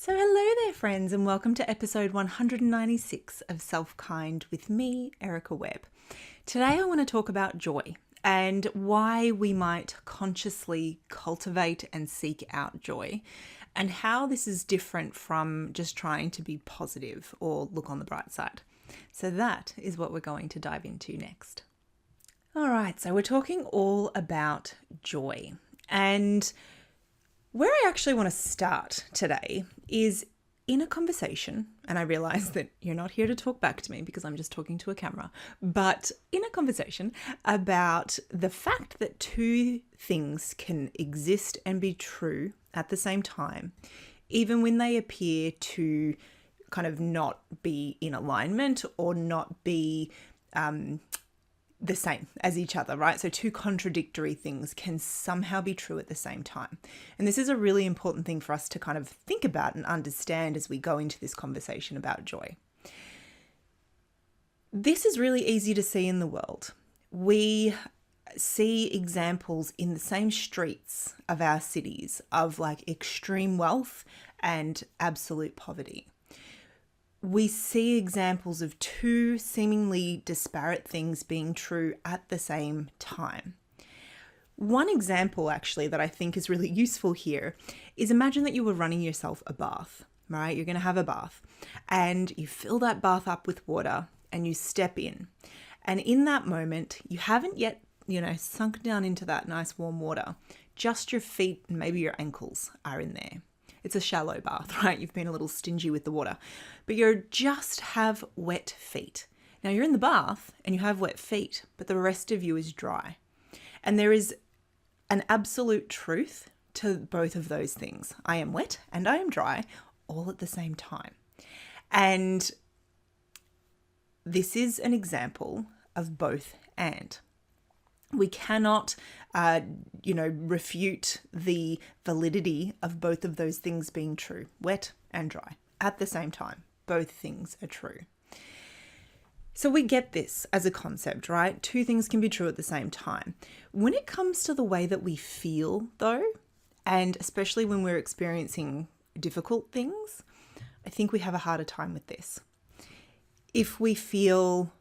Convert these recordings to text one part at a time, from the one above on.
So hello there friends, and welcome to episode 196 of SelfKind with me, Erica Webb. Today I want to talk about joy and why we might consciously cultivate and seek out joy, and how this is different from just trying to be positive or look on the bright side. So that is what we're going to dive into next. All right, so we're talking all about joy, and where I actually want to start today is in a conversation, and I realize that you're not here to talk back to me because I'm just talking to a camera, but in a conversation about the fact that two things can exist and be true at the same time, even when they appear to kind of not be in alignment or not be the same as each other, right? So two contradictory things can somehow be true at the same time. And this is a really important thing for us to kind of think about and understand as we go into this conversation about joy. This is really easy to see in the world. We see examples in the same streets of our cities of like extreme wealth and absolute poverty. We see examples of two seemingly disparate things being true at the same time. One example actually that I think is really useful here is imagine that you were running yourself a bath, right? You're going to have a bath and you fill that bath up with water and you step in. And in that moment, you haven't yet, sunk down into that nice warm water. Just your feet and maybe your ankles are in there. It's a shallow bath, right? You've been a little stingy with the water, but you just have wet feet. Now you're in the bath and you have wet feet, but the rest of you is dry. And there is an absolute truth to both of those things. I am wet and I am dry all at the same time. And this is an example of both and. We cannot, refute the validity of both of those things being true, wet and dry, at the same time. Both things are true. So we get this as a concept, right? Two things can be true at the same time. When it comes to the way that we feel, though, and especially when we're experiencing difficult things, I think we have a harder time with this. If we feel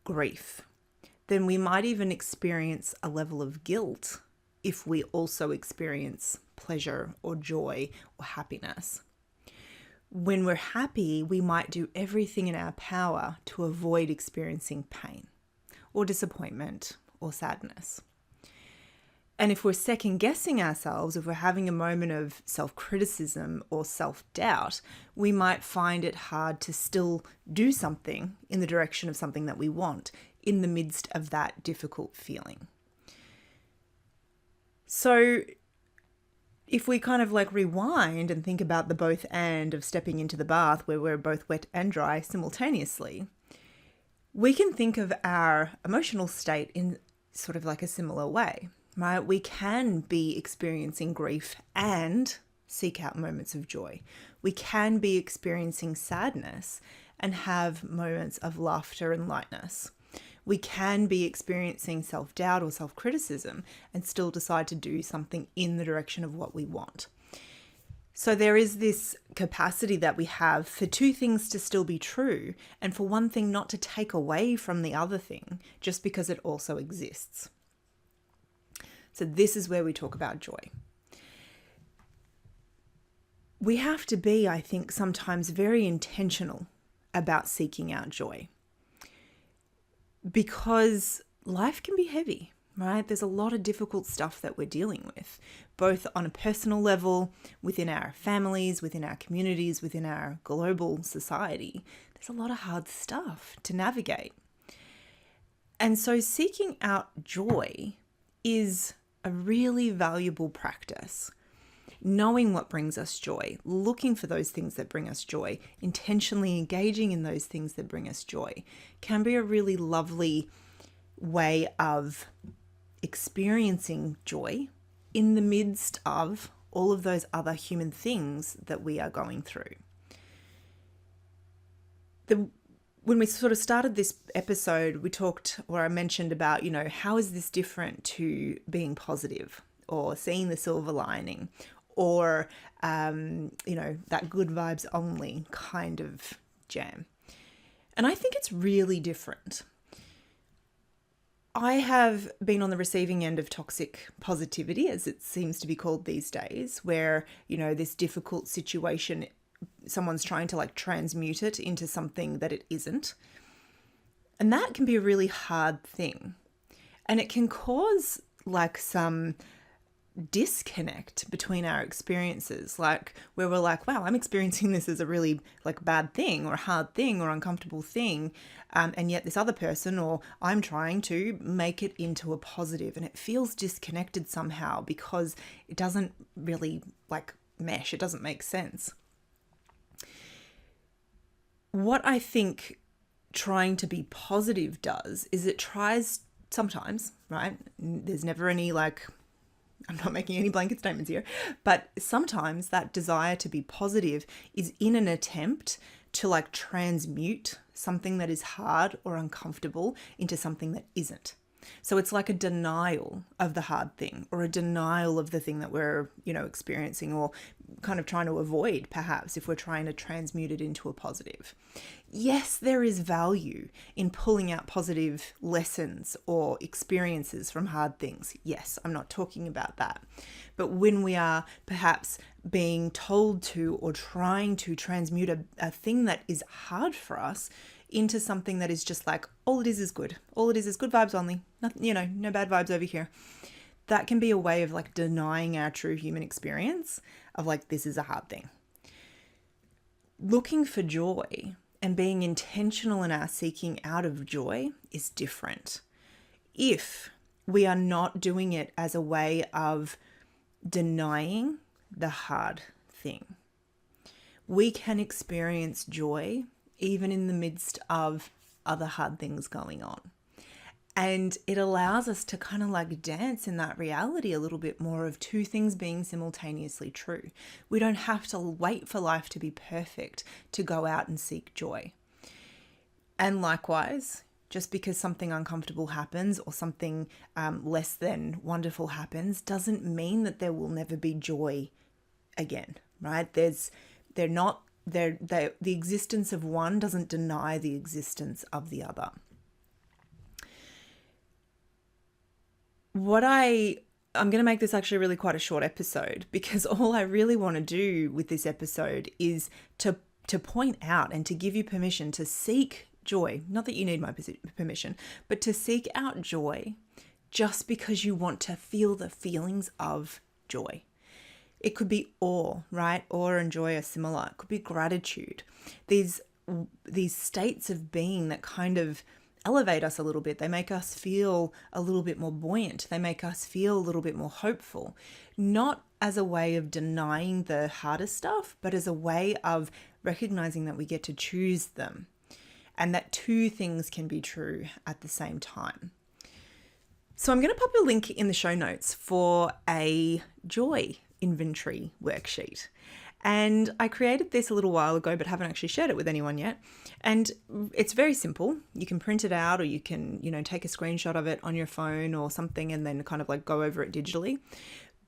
grief, then we might even experience a level of guilt if we also experience pleasure or joy or happiness. When we're happy, we might do everything in our power to avoid experiencing pain or disappointment or sadness. And if we're second guessing ourselves, if we're having a moment of self-criticism or self-doubt, we might find it hard to still do something in the direction of something that we want in the midst of that difficult feeling. So if we kind of like rewind and think about the both and of stepping into the bath where we're both wet and dry simultaneously, we can think of our emotional state in sort of like a similar way, right? We can be experiencing grief and seek out moments of joy. We can be experiencing sadness and have moments of laughter and lightness. We can be experiencing self-doubt or self-criticism and still decide to do something in the direction of what we want. So there is this capacity that we have for two things to still be true and for one thing not to take away from the other thing just because it also exists. So this is where we talk about joy. We have to be, I think, sometimes very intentional about seeking out joy. Because life can be heavy, right? There's a lot of difficult stuff that we're dealing with, both on a personal level, within our families, within our communities, within our global society. There's a lot of hard stuff to navigate. And so seeking out joy is a really valuable practice. Knowing what brings us joy, looking for those things that bring us joy, intentionally engaging in those things that bring us joy can be a really lovely way of experiencing joy in the midst of all of those other human things that we are going through. When we sort of started this episode, I mentioned about, how is this different to being positive or seeing the silver lining or, that good vibes only kind of jam. And I think it's really different. I have been on the receiving end of toxic positivity, as it seems to be called these days, where, this difficult situation, someone's trying to transmute it into something that it isn't. And that can be a really hard thing. And it can cause some disconnect between our experiences, where we're wow, I'm experiencing this as a really bad thing or a hard thing or uncomfortable thing, and yet this other person or I'm trying to make it into a positive, and it feels disconnected somehow because it doesn't really mesh. It doesn't make sense. What I think trying to be positive does is it tries sometimes, right? There's never any I'm not making any blanket statements here, but sometimes that desire to be positive is in an attempt to transmute something that is hard or uncomfortable into something that isn't. So it's like a denial of the hard thing, or a denial of the thing that we're, experiencing, or kind of trying to avoid, perhaps, if we're trying to transmute it into a positive. Yes, there is value in pulling out positive lessons or experiences from hard things. Yes, I'm not talking about that. But when we are perhaps being told to or trying to transmute a thing that is hard for us into something that is just all it is good. All it is good vibes only. Nothing, no bad vibes over here. That can be a way of denying our true human experience of this is a hard thing. Looking for joy and being intentional in our seeking out of joy is different. If we are not doing it as a way of denying the hard thing, we can experience joy even in the midst of other hard things going on. And it allows us to kind of dance in that reality a little bit more of two things being simultaneously true. We don't have to wait for life to be perfect to go out and seek joy. And likewise, just because something uncomfortable happens or something less than wonderful happens doesn't mean that there will never be joy again, right? The existence of one doesn't deny the existence of the other. I'm going to make this actually really quite a short episode, because all I really want to do with this episode is to point out and to give you permission to seek joy. Not that you need my permission, but to seek out joy just because you want to feel the feelings of joy. It could be awe, right? Awe and joy are similar. It could be gratitude. These states of being that kind of elevate us a little bit. They make us feel a little bit more buoyant. They make us feel a little bit more hopeful, not as a way of denying the harder stuff, but as a way of recognizing that we get to choose them, and that two things can be true at the same time. So I'm going to pop a link in the show notes for a joy inventory worksheet. And I created this a little while ago, but haven't actually shared it with anyone yet. And it's very simple. You can print it out, or you can, take a screenshot of it on your phone or something, and then kind of go over it digitally.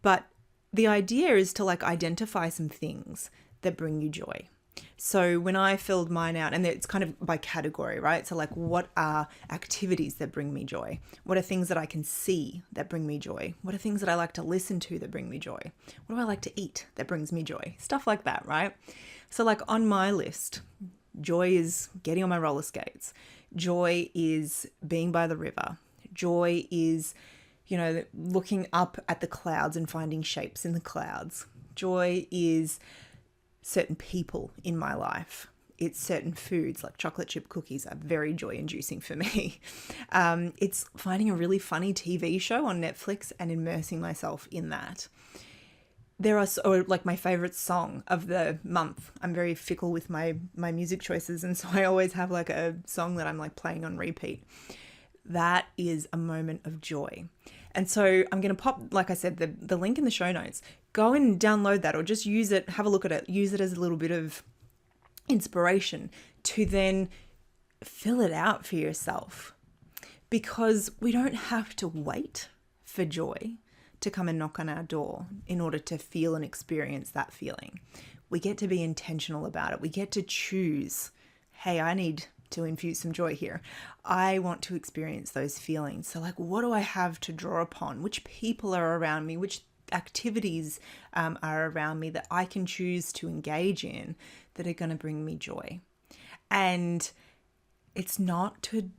But the idea is to identify some things that bring you joy. So when I filled mine out, and it's kind of by category, right? So what are activities that bring me joy? What are things that I can see that bring me joy? What are things that I like to listen to that bring me joy? What do I like to eat that brings me joy? Stuff like that, right? So on my list, joy is getting on my roller skates. Joy is being by the river. Joy is, looking up at the clouds and finding shapes in the clouds. Joy is certain people in my life. It's certain foods, like chocolate chip cookies are very joy inducing for me. It's finding a really funny TV show on Netflix and immersing myself in that. There are my favorite song of the month. I'm very fickle with my music choices, and so I always have a song that I'm playing on repeat. That is a moment of joy. And so I'm going to pop, like I said, the link in the show notes. Go and download that, or just use it, have a look at it, use it as a little bit of inspiration to then fill it out for yourself. Because we don't have to wait for joy to come and knock on our door in order to feel and experience that feeling. We get to be intentional about it. We get to choose, hey, I need to infuse some joy here. I want to experience those feelings. So like, what do I have to draw upon? Which people are around me? Which activities are around me that I can choose to engage in that are going to bring me joy? And it's not to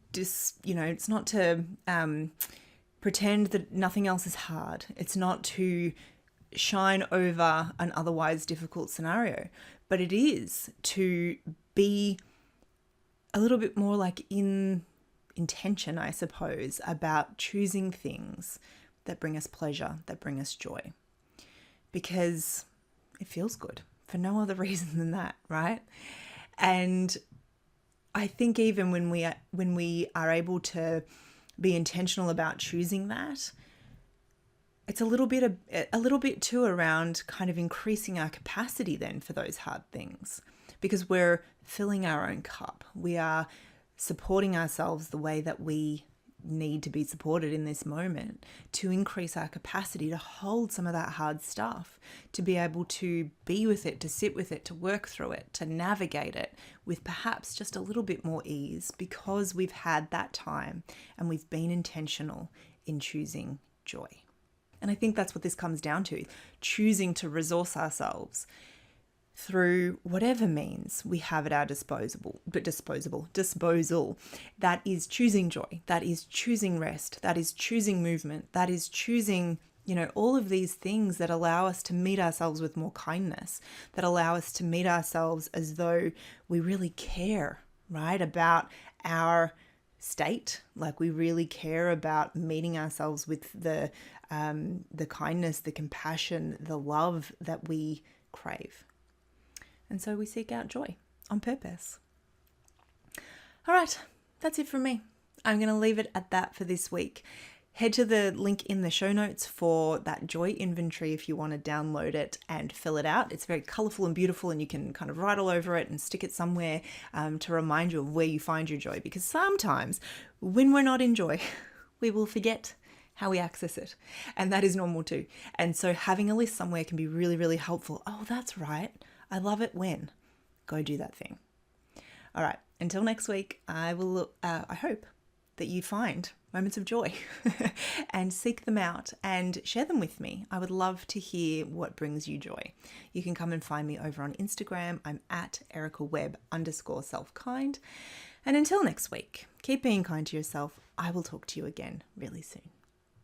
pretend that nothing else is hard. It's not to shine over an otherwise difficult scenario, but it is to be a little bit more like in intention, I suppose, about choosing things that bring us pleasure, that bring us joy, because it feels good for no other reason than that, right? And I think even when we are able to be intentional about choosing that, it's a little bit too around kind of increasing our capacity then for those hard things, because we're filling our own cup. We are supporting ourselves the way that we need to be supported in this moment to increase our capacity to hold some of that hard stuff, to be able to be with it, to sit with it, to work through it, to navigate it with perhaps just a little bit more ease, because we've had that time and we've been intentional in choosing joy. And I think that's what this comes down to, choosing to resource ourselves through whatever means we have at our disposal. That is choosing joy, that is choosing rest, that is choosing movement, that is choosing, all of these things that allow us to meet ourselves with more kindness, that allow us to meet ourselves as though we really care, right, about our state, like we really care about meeting ourselves with the kindness, the compassion, the love that we crave. And so we seek out joy on purpose. All right, that's it from me. I'm going to leave it at that for this week. Head to the link in the show notes for that joy inventory if you want to download it and fill it out. It's very colorful and beautiful, and you can kind of write all over it and stick it somewhere to remind you of where you find your joy. Because sometimes when we're not in joy, we will forget how we access it. And that is normal too. And so having a list somewhere can be really, really helpful. Oh, that's right. I love it when. Go do that thing. All right. Until next week, I hope that you find moments of joy and seek them out and share them with me. I would love to hear what brings you joy. You can come and find me over on Instagram. I'm at Erica Webb _SelfKind. And until next week, keep being kind to yourself. I will talk to you again really soon.